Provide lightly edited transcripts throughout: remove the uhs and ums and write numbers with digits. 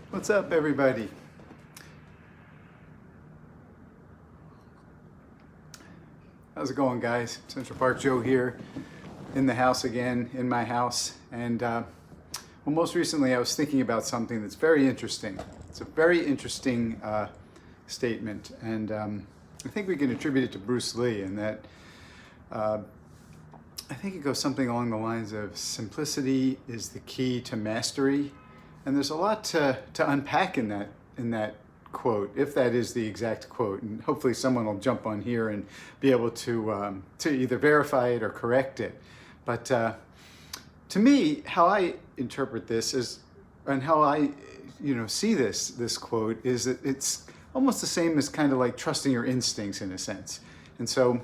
What's up, everybody? How's it going, guys? Central Park Joe here, in the house again, in my house. And well, most recently I was thinking about something that's very interesting. It's a very interesting statement, and I think we can attribute it to Bruce Lee, in that I think it goes something along the lines of simplicity is the key to mastery. And there's a lot to unpack in that quote, if that is the exact quote. And hopefully someone will jump on here and be able to either verify it or correct it. But to me, how I interpret this is, and how I see this quote, is that it's almost the same as kind of like trusting your instincts in a sense. And so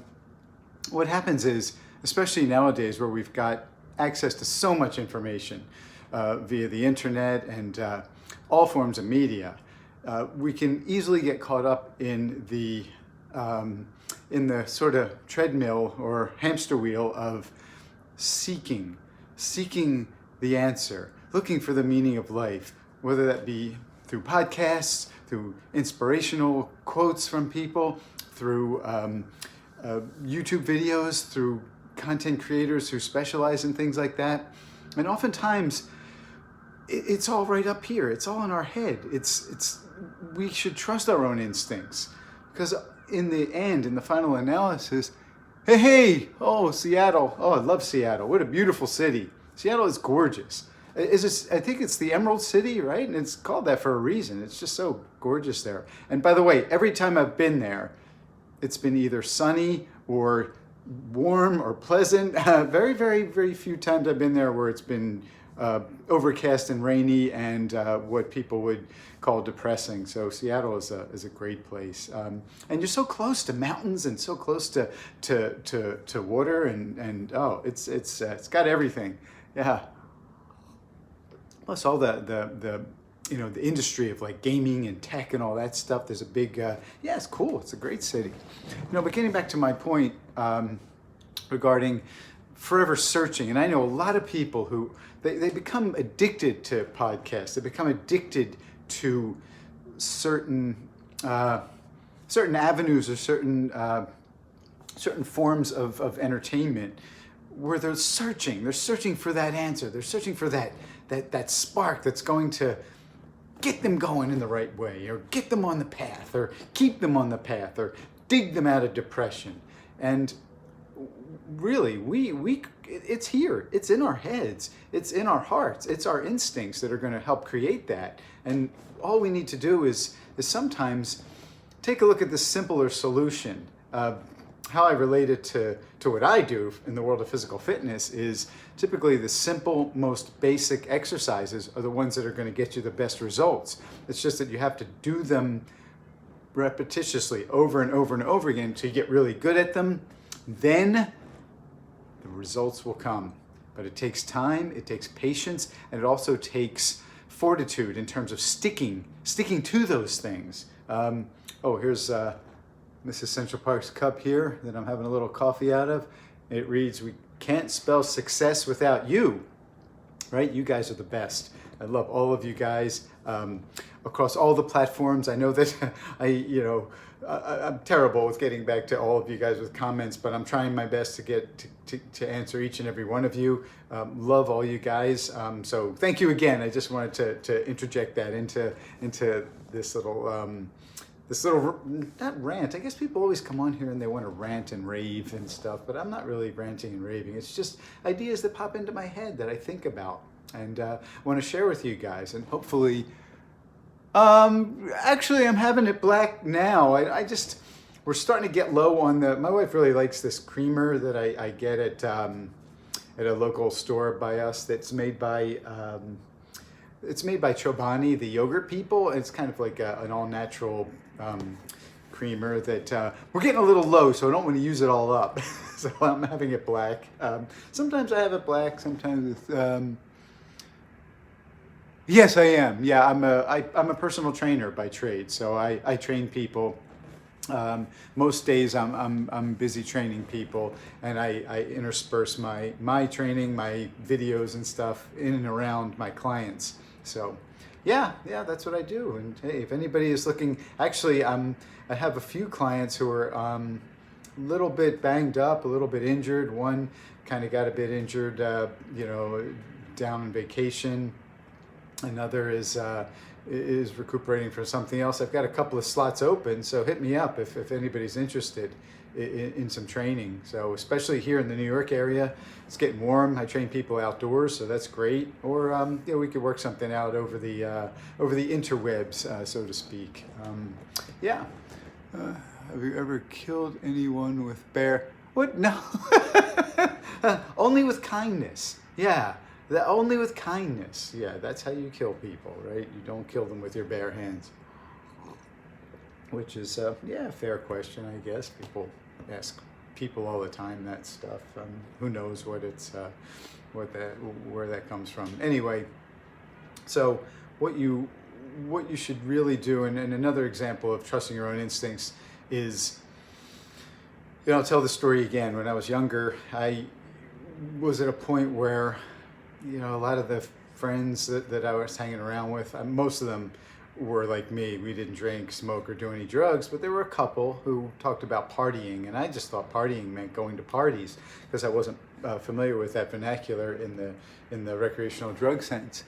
what happens is, especially nowadays where we've got access to so much information via the internet and all forms of media, we can easily get caught up in the sort of treadmill or hamster wheel of seeking the answer, looking for the meaning of life, whether that be through podcasts, through inspirational quotes from people, through YouTube videos, through content creators who specialize in things like that. And oftentimes it's all right up here. It's all in our head. We should trust our own instincts, because in the end, in the final analysis, hey, oh, Seattle. Oh, I love Seattle. What a beautiful city. Seattle is gorgeous. I think it's the Emerald City, right? And it's called that for a reason. It's just so gorgeous there. And by the way, every time I've been there, it's been either sunny or warm or pleasant. Very, very, very few times I've been there where it's been overcast and rainy and what people would call depressing. So Seattle is a great place, and you're so close to mountains and so close to water and oh, it's got everything. Yeah. Plus all the industry of like gaming and tech and all that stuff. There's a big, it's cool. It's a great city. But getting back to my point regarding forever searching, and I know a lot of people who, they become addicted to podcasts. They become addicted to certain avenues or certain forms of entertainment, where they're searching for that answer. They're searching for that spark that's going to get them going in the right way, or get them on the path, or keep them on the path, or dig them out of depression. And really, it's here. It's in our heads. It's in our hearts. It's our instincts that are going to help create that. And all we need to do is sometimes take a look at the simpler solution. How I relate it to what I do in the world of physical fitness is typically the simple, most basic exercises are the ones that are going to get you the best results. It's just that you have to do them repetitiously over and over and over again until you get really good at them. Then the results will come. But it takes time, it takes patience, and it also takes fortitude in terms of sticking to those things. Here's Mrs. Central Park's cup here that I'm having a little coffee out of. It reads, "We can't spell success without you." Right? You guys are the best. I love all of you guys across all the platforms. I know that I'm terrible with getting back to all of you guys with comments, but I'm trying my best to get to answer each and every one of you. Love all you guys. So thank you again. I just wanted to interject that into this little not rant. I guess people always come on here and they want to rant and rave and stuff, but I'm not really ranting and raving. It's just ideas that pop into my head that I think about and want to share with you guys. And hopefully, actually, I'm having it black now. We're starting to get low on my wife really likes this creamer that I get at a local store by us that's made by Chobani, the yogurt people. It's kind of like an all-natural creamer that we're getting a little low, so I don't want to use it all up. So I'm having it black. Sometimes I have it black, sometimes it's... Yes, I am. Yeah, I'm a personal trainer by trade, so I train people. Most days I'm busy training people, and I intersperse my training, my videos and stuff in and around my clients. So Yeah, that's what I do. And hey, if anybody is looking, actually, I have a few clients who are a little bit banged up, a little bit injured. One kind of got a bit injured, down on vacation. Another is recuperating from something else. I've got a couple of slots open, so hit me up if anybody's interested in some training. So especially here in the New York area, it's getting warm. I train people outdoors, so that's great. Or we could work something out over the interwebs, so to speak. Yeah. Have you ever killed anyone with bear? What? No. Only with kindness. Yeah. Only with kindness. Yeah, that's how you kill people, right? You don't kill them with your bare hands. Which is, a fair question, I guess. People ask people all the time that stuff. Who knows what it's, where that comes from. Anyway, so what you should really do, and another example of trusting your own instincts is, I'll tell the story again. When I was younger, I was at a point where, a lot of the friends that I was hanging around with, most of them were like me. We didn't drink, smoke, or do any drugs, but there were a couple who talked about partying, and I just thought partying meant going to parties because I wasn't familiar with that vernacular in the recreational drug sense.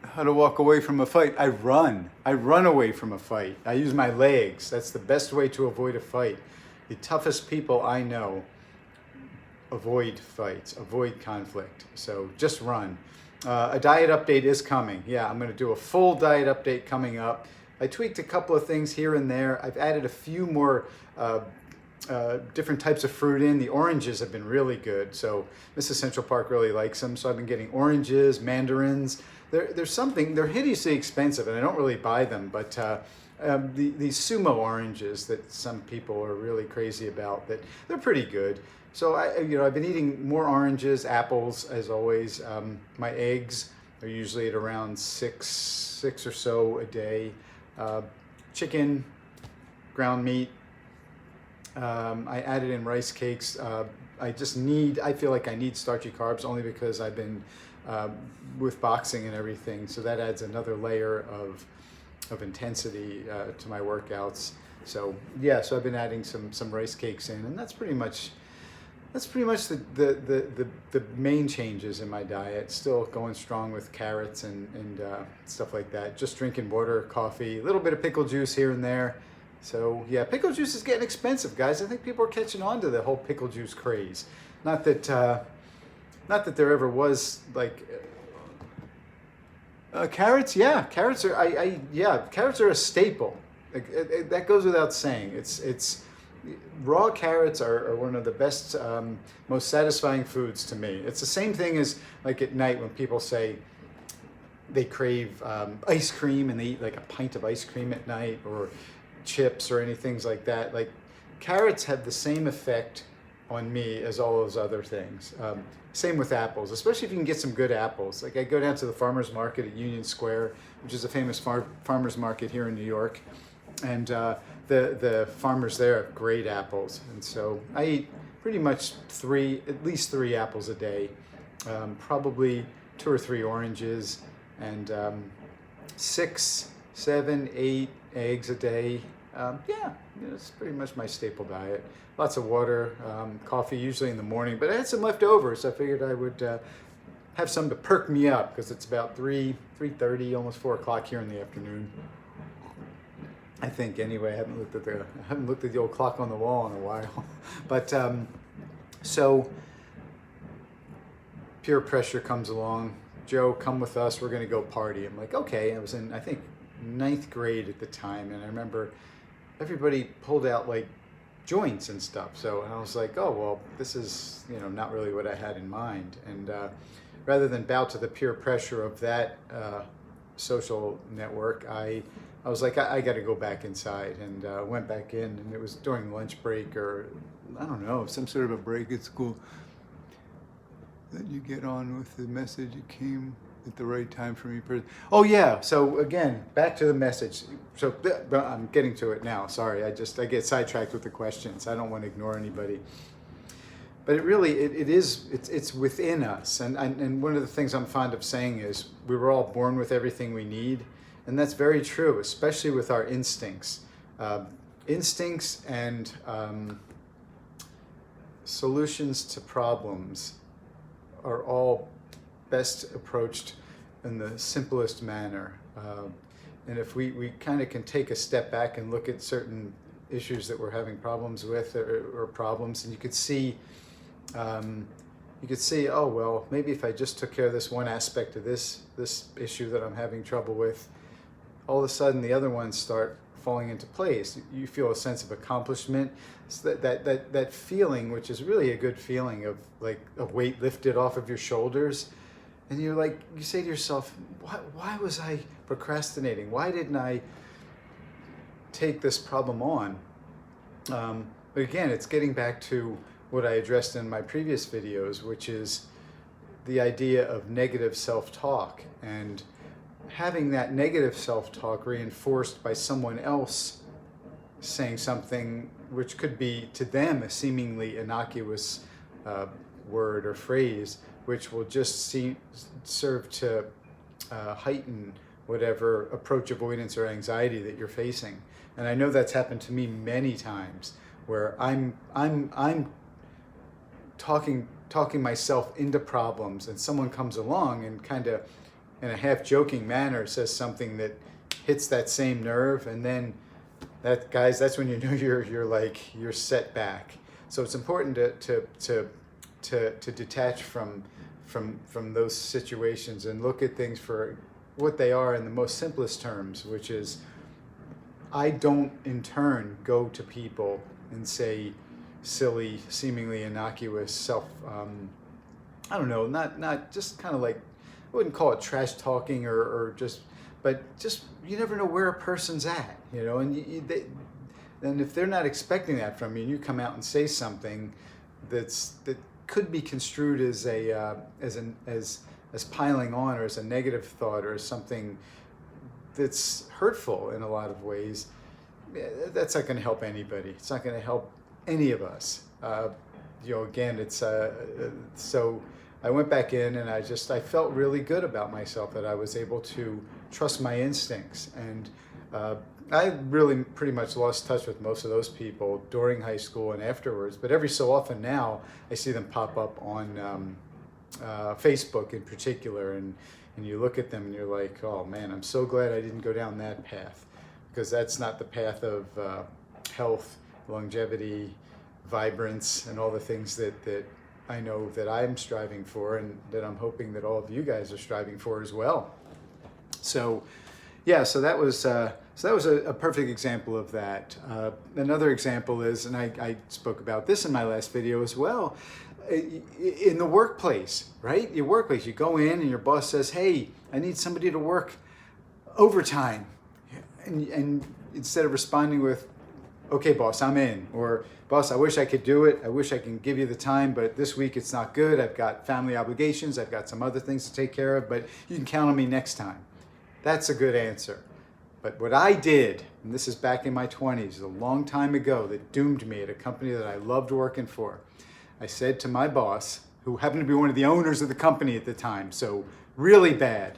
How to walk away from a fight? I run away from a fight. I use my legs. That's the best way to avoid a fight. The toughest people I know avoid fights, avoid conflict. So just run. A diet update is coming. Yeah, I'm going to do a full diet update coming up. I tweaked a couple of things here and there. I've added a few more different types of fruit in. The oranges have been really good. So Mrs. Central Park really likes them. So I've been getting oranges, mandarins. They're hideously expensive, and I don't really buy them, but these sumo oranges that some people are really crazy about, they're pretty good. So I've been eating more oranges, apples as always. My eggs are usually at around six or so a day. Chicken, ground meat. I added in rice cakes. I feel like I need starchy carbs only because I've been with boxing and everything. So that adds another layer of intensity to my workouts. So I've been adding some rice cakes in, and that's pretty much the main changes in my diet. Still going strong with carrots and stuff like that. Just drinking water, coffee, a little bit of pickle juice here and there. So pickle juice is getting expensive, guys. I think people are catching on to the whole pickle juice craze. Not that there ever was like carrots. Yeah, carrots are carrots are a staple. That goes without saying. It's raw carrots are one of the best, most satisfying foods to me. It's the same thing as like at night when people say they crave ice cream and they eat like a pint of ice cream at night, or chips or anything like that. Like carrots have the same effect on me as all those other things. Same with apples, especially if you can get some good apples. Like I go down to the farmer's market at Union Square, which is a famous farmer's market here in New York. And the farmers there have great apples. And so I eat pretty much at least three apples a day, probably 2 or 3 oranges, and 6, 7, 8 eggs a day. It's pretty much my staple diet. Lots of water, coffee usually in the morning, but I had some left over, so I figured I would have some to perk me up because it's about 3:30, almost 4 o'clock here in the afternoon. I think anyway. I haven't looked at the old clock on the wall in a while, but so peer pressure comes along. Joe, come with us. We're going to go party. I'm like, okay. I was in, I think, 9th grade at the time, and I remember everybody pulled out like joints and stuff. So I was like, oh well, this is not really what I had in mind. And rather than bow to the peer pressure of that social network, I was like, I got to go back inside, and went back in, and it was during lunch break, or I don't know, some sort of a break at school, that you get on with the message. It came at the right time for me. Oh yeah, so again, back to the message. So I'm getting to it now. Sorry, I get sidetracked with the questions. I don't want to ignore anybody. but it really, it is, it's within us. And one of the things I'm fond of saying is we were all born with everything we need. And that's very true, especially with our instincts. Instincts and solutions to problems are all best approached in the simplest manner. And if we kind of can take a step back and look at certain issues that we're having problems with, or problems, and you could see, oh, well, maybe if I just took care of this one aspect of this issue that I'm having trouble with, all of a sudden the other ones start falling into place. You feel a sense of accomplishment. It's that feeling, which is really a good feeling of like a weight lifted off of your shoulders. And you're like, you say to yourself, why was I procrastinating? Why didn't I take this problem on? But again, it's getting back to what I addressed in my previous videos, which is the idea of negative self-talk, and having that negative self-talk reinforced by someone else saying something which could be to them a seemingly innocuous word or phrase, which will just serve to heighten whatever approach avoidance or anxiety that you're facing. And I know that's happened to me many times, where I'm talking myself into problems, and someone comes along and kind of in a half joking manner says something that hits that same nerve, and then that's when you know you're set back. So it's important to detach from those situations and look at things for what they are in the most simplest terms, which is, I don't in turn go to people and say silly, seemingly innocuous I don't know, not just kind of like, I wouldn't call it trash talking or just, but just, you never know where a person's at, you know, and and if they're not expecting that from you, and you come out and say something that could be construed as as piling on, or as a negative thought, or as something that's hurtful in a lot of ways, that's not going to help anybody. It's not going to help any of us. You know, again, it's so I went back in, and I felt really good about myself, that I was able to trust my instincts. And I really pretty much lost touch with most of those people during high school and afterwards, but every so often now I see them pop up on Facebook in particular, and you look at them and you're like, oh man, I'm so glad I didn't go down that path, because that's not the path of health, longevity, vibrance, and all the things that I know that I'm striving for, and that I'm hoping that all of you guys are striving for as well. So yeah, so that was a perfect example of that. Another example is, and I spoke about this in my last video as well, in the workplace, right? Your workplace, you go in and your boss says, hey, I need somebody to work overtime. And instead of responding with, okay, boss, I'm in, or boss, I wish I could do it. I wish I can give you the time, but this week it's not good. I've got family obligations. I've got some other things to take care of, but you can count on me next time. That's a good answer. But what I did, and this is back in my 20s, a long time ago, that doomed me at a company that I loved working for, I said to my boss, who happened to be one of the owners of the company at the time, so really bad,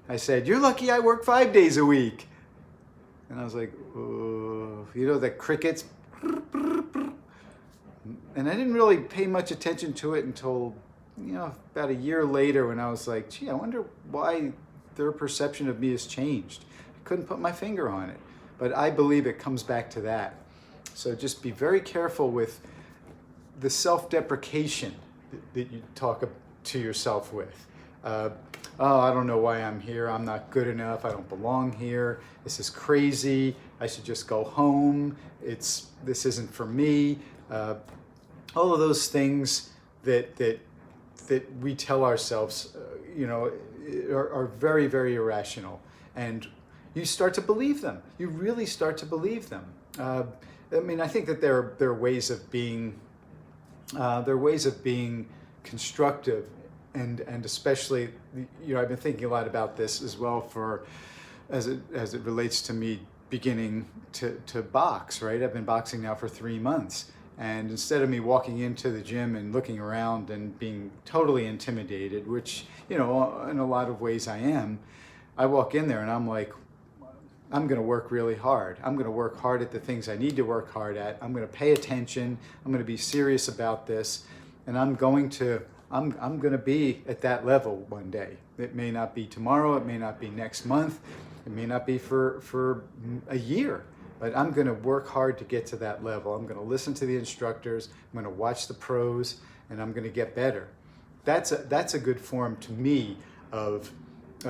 I said, you're lucky I work 5 days a week. And I was like, oh, you know, the crickets. And I didn't really pay much attention to it until, you know, about a year later, when I was like, gee, I wonder why their perception of me has changed. I couldn't put my finger on it, but I believe it comes back to that. So just be very careful with the self-deprecation that you talk to yourself with. Oh, I don't know why I'm here. I'm not good enough. I don't belong here. This is crazy. I should just go home. This isn't for me. All of those things that we tell ourselves, you know, are very, very irrational, and you start to believe them. You really start to believe them. I mean, I think that there are ways of being constructive, and especially, you know, I've been thinking a lot about this as well as it relates to me beginning to box, right? I've been boxing now for 3 months, And instead of me walking into the gym and looking around and being totally intimidated, which, in a lot of ways I am, I walk in there and I'm like, I'm going to work really hard. I'm going to work hard at the things I need to work hard at. I'm going to pay attention. I'm going to be serious about this. And I'm going to be at that level one day. It may not be tomorrow. It may not be next month. It may not be for a year. But I'm going to work hard to get to that level. I'm going to listen to the instructors. I'm going to watch the pros, and I'm going to get better. That's a good form to me of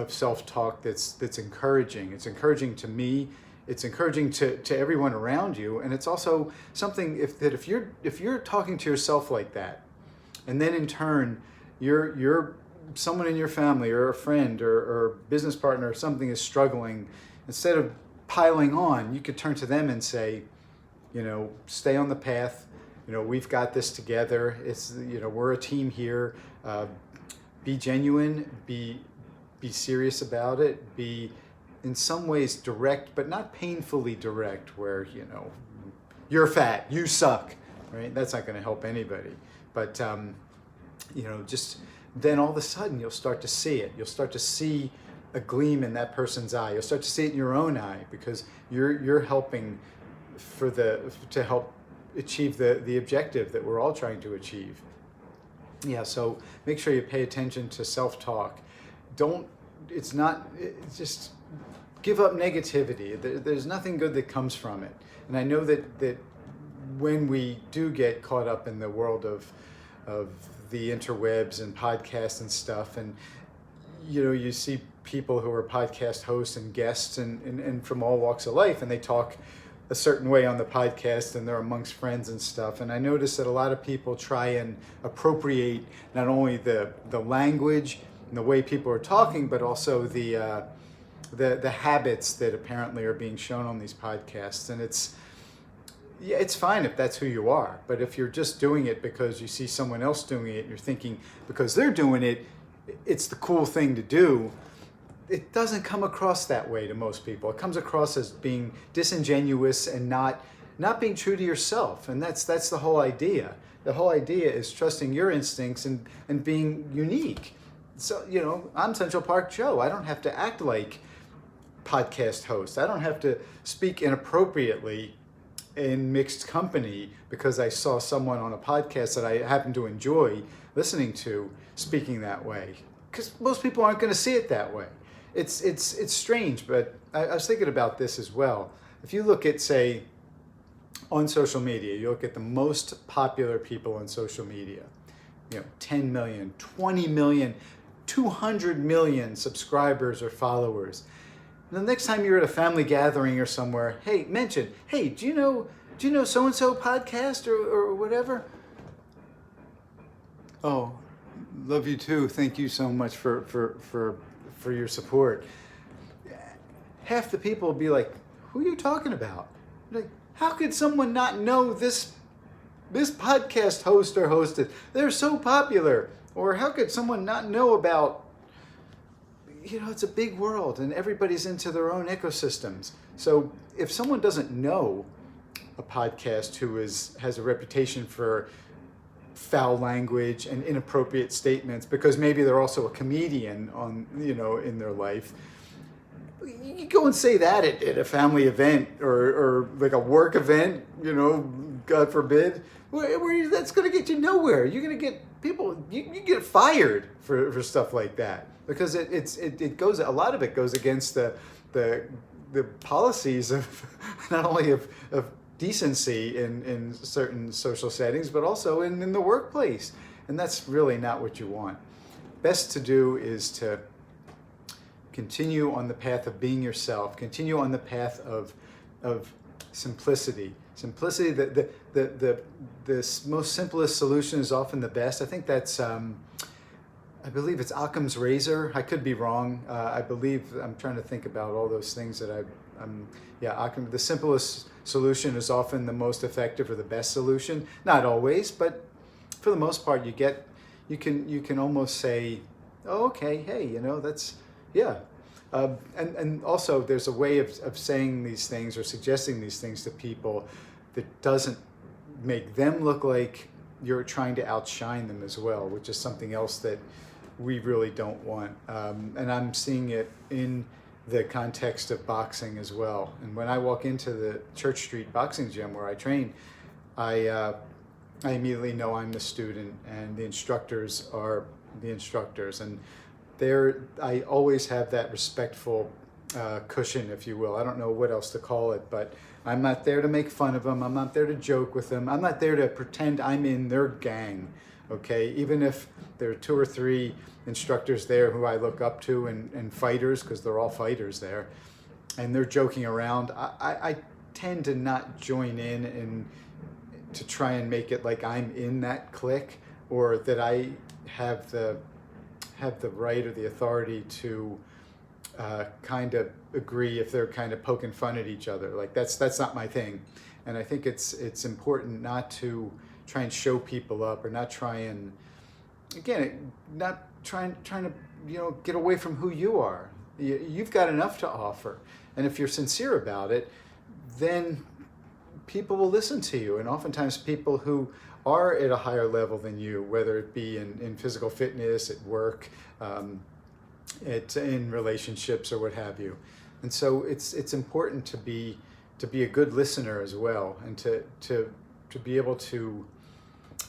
self-talk that's encouraging. It's encouraging to me. It's encouraging to everyone around you, and it's also something if you're talking to yourself like that, and then in turn you're someone in your family or a friend or business partner or something is struggling, instead of piling on, you could turn to them and say, stay on the path. We've got this together. It's we're a team here. Be genuine. Be serious about it. Be in some ways direct, but not painfully direct, where you're fat, you suck, right? That's not going to help anybody. But just then all of a sudden you'll start to see it. You'll start to see a gleam in that person's eye. You'll start to see it in your own eye, because you're helping to help achieve the objective that we're all trying to achieve. Yeah, so make sure you pay attention to self-talk. Just give up negativity. There's nothing good that comes from it. And I know that when we do get caught up in the world of the interwebs and podcasts and stuff, and you see people who are podcast hosts and guests and from all walks of life, and they talk a certain way on the podcast, and they're amongst friends and stuff. And I notice that a lot of people try and appropriate not only the language and the way people are talking, but also the habits that apparently are being shown on these podcasts. And it's fine if that's who you are, but if you're just doing it because you see someone else doing it, you're thinking because they're doing it, it's the cool thing to do. It doesn't come across that way to most people. It comes across as being disingenuous and not being true to yourself. And that's the whole idea. The whole idea is trusting your instincts and being unique. So, I'm Central Park Joe. I don't have to act like podcast host. I don't have to speak inappropriately in mixed company because I saw someone on a podcast that I happen to enjoy listening to speaking that way. Because most people aren't going to see it that way. It's strange, but I was thinking about this as well. If you look at, say, on social media, you look at the most popular people on social media, 10 million, 20 million, 200 million subscribers or followers. And the next time you're at a family gathering or somewhere, hey, do you know so-and-so podcast or whatever? Oh, love you too. Thank you so much for your support. Half the people will be like, who are you talking about? Like, how could someone not know this podcast host or hosted? They're so popular. Or how could someone not know about, it's a big world and everybody's into their own ecosystems. So if someone doesn't know a podcast who has a reputation for foul language and inappropriate statements, because maybe they're also a comedian in their life, you go and say that at a family event or like a work event, God forbid, where that's going to get you nowhere. You're going to get people, you get fired for stuff like that, because it goes, a lot of it goes against the policies of not only of decency in certain social settings, but also in the workplace. And that's really not what you want. Best to do is to continue on the path of being yourself, continue on the path of simplicity. Simplicity, the most simplest solution is often the best. I think that's, I believe it's Occam's razor. I could be wrong. I'm trying to think about all those things that Occam, the simplest solution is often the most effective or the best solution. Not always, but for the most part, you can almost say, oh, okay, hey, that's, yeah. And also there's a way of saying these things or suggesting these things to people that doesn't make them look like you're trying to outshine them as well, which is something else that we really don't want. And I'm seeing it in the context of boxing as well. And when I walk into the Church Street boxing gym where I train, I immediately know I'm the student and the instructors are the instructors. And I always have that respectful cushion, if you will. I don't know what else to call it, but I'm not there to make fun of them. I'm not there to joke with them. I'm not there to pretend I'm in their gang, okay? Even if there are 2 or 3 instructors there who I look up to and fighters, because they're all fighters there, and they're joking around, I tend to not join in and to try and make it like I'm in that clique, or that I have the right or the authority to kind of agree if they're kind of poking fun at each other. Like that's not my thing. And I think it's important not to try and show people up, or not try and, again, not trying to, you know, get away from who you are. You've got enough to offer. And if you're sincere about it, then people will listen to you. And oftentimes people who are at a higher level than you, whether it be in physical fitness, at work, in relationships, or what have you. And so it's important to be a good listener as well, and to be able to,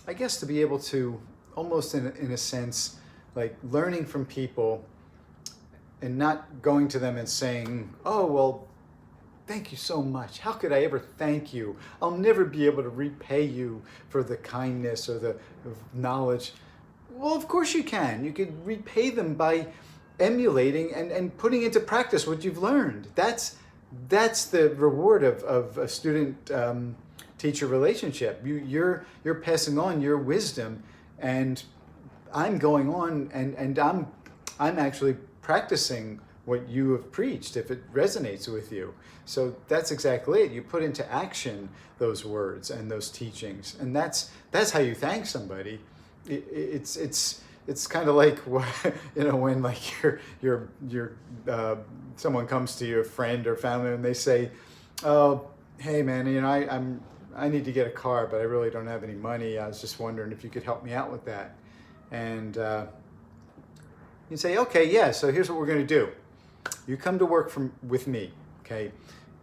I guess, to be able to almost in a sense, like learning from people and not going to them and saying, oh, well, thank you so much. How could I ever thank you? I'll never be able to repay you for the kindness or the knowledge. Well, of course you can. You could repay them by emulating and putting into practice what you've learned. That's the reward of a student teacher relationship. You're passing on your wisdom, and I'm going on and I'm actually practicing what you have preached, if it resonates with you. So that's exactly it. You put into action those words and those teachings, and that's how you thank somebody. It's kind of like, you know, when like you're someone comes to you, a friend or family, and they say, oh, hey man, you know, I need to get a car, but I really don't have any money. I was just wondering if you could help me out with that. And you say, okay, yeah, so here's what we're going to do. You come to work with me, okay?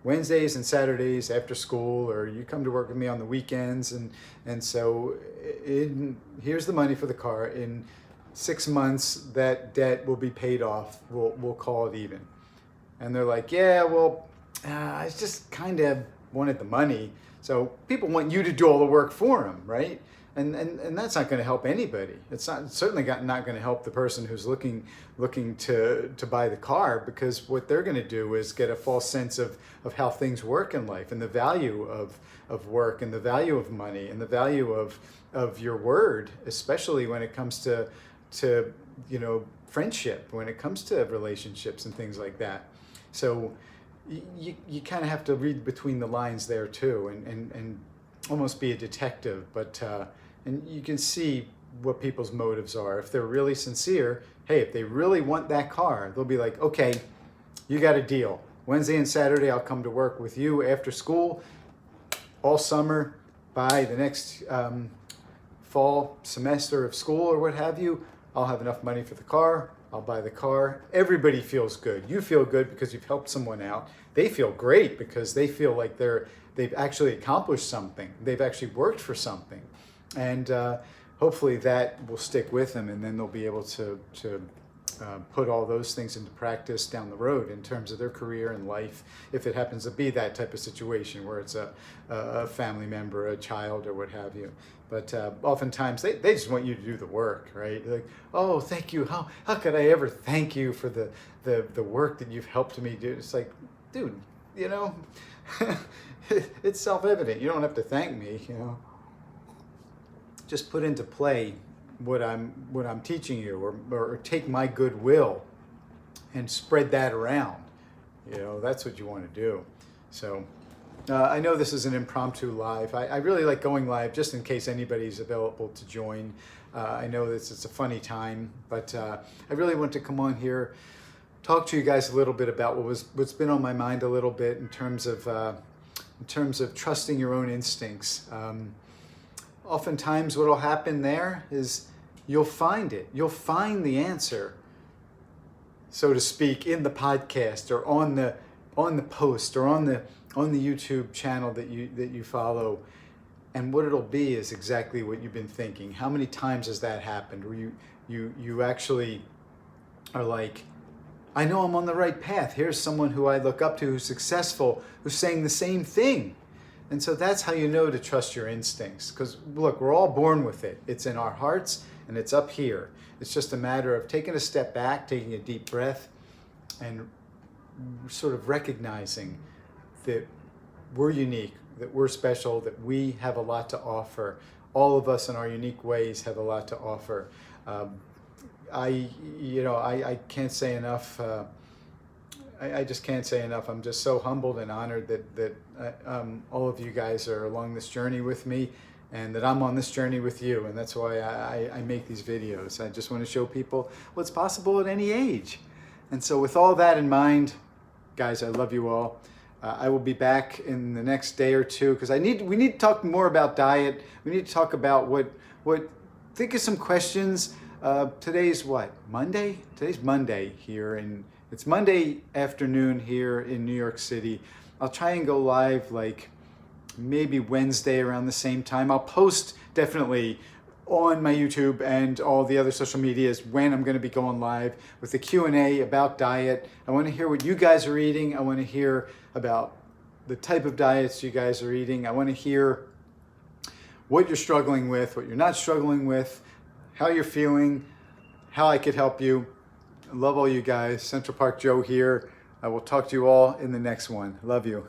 Wednesdays and Saturdays after school, or you come to work with me on the weekends, and so here's the money for the car. In 6 months, that debt will be paid off. We'll call it even. And they're like, yeah, well, I just kind of wanted the money. So people want you to do all the work for them, right? And that's not going to help anybody. It's certainly not going to help the person who's looking to buy the car, because what they're going to do is get a false sense of how things work in life, and the value of work, and the value of money, and the value of your word, especially when it comes to you know, friendship, when it comes to relationships and things like that. So you kind of have to read between the lines there too, and almost be a detective, but and you can see what people's motives are. If they're really sincere, hey, if they really want that car, they'll be like, okay, you got a deal. Wednesday and Saturday, I'll come to work with you after school all summer. By the next fall semester of school or what have you, I'll have enough money for the car. I'll buy the car. Everybody feels good. You feel good because you've helped someone out. They feel great because they feel like they've actually accomplished something. They've actually worked for something. And hopefully that will stick with them, and then they'll be able to put all those things into practice down the road in terms of their career and life, if it happens to be that type of situation where it's a family member, a child, or what have you. But oftentimes they just want you to do the work, right? Like, oh, thank you. How could I ever thank you for the work that you've helped me do? It's like, dude, you know, it's self-evident. You don't have to thank me, you know. Just put into play what I'm teaching you, or take my goodwill and spread that around. You know, that's what you want to do. So I know this is an impromptu live. I really like going live just in case anybody's available to join. I know it's a funny time, but I really want to come on here, talk to you guys a little bit about what's been on my mind a little bit in terms of trusting your own instincts. oftentimes what will happen there is you'll find it. You'll find the answer, so to speak, in the podcast or on the post or on the YouTube channel that you follow. And what it'll be is exactly what you've been thinking. How many times has that happened where you actually are like, I know I'm on the right path. Here's someone who I look up to who's successful, who's saying the same thing. And so that's how you know to trust your instincts. Because look, we're all born with it. It's in our hearts and it's up here. It's just a matter of taking a step back, taking a deep breath, and sort of recognizing that we're unique, that we're special, that we have a lot to offer. All of us in our unique ways have a lot to offer. I can't say enough. I just can't say enough. I'm just so humbled and honored that all of you guys are along this journey with me, and that I'm on this journey with you. And that's why I make these videos. I just want to show people what's possible at any age. And so with all that in mind, guys, I love you all. I will be back in the next day or two because we need to talk more about diet. We need to talk about think of some questions. Today's what? Monday? Today's Monday here, and it's Monday afternoon here in New York City. I'll try and go live like maybe Wednesday around the same time. I'll post definitely on my YouTube and all the other social medias when I'm going to be going live with the Q&A about diet. I want to hear what you guys are eating. I want to hear about the type of diets you guys are eating. I want to hear what you're struggling with, what you're not struggling with, how you're feeling, how I could help you. I love all you guys. Central Park Joe here. I will talk to you all in the next one. Love you.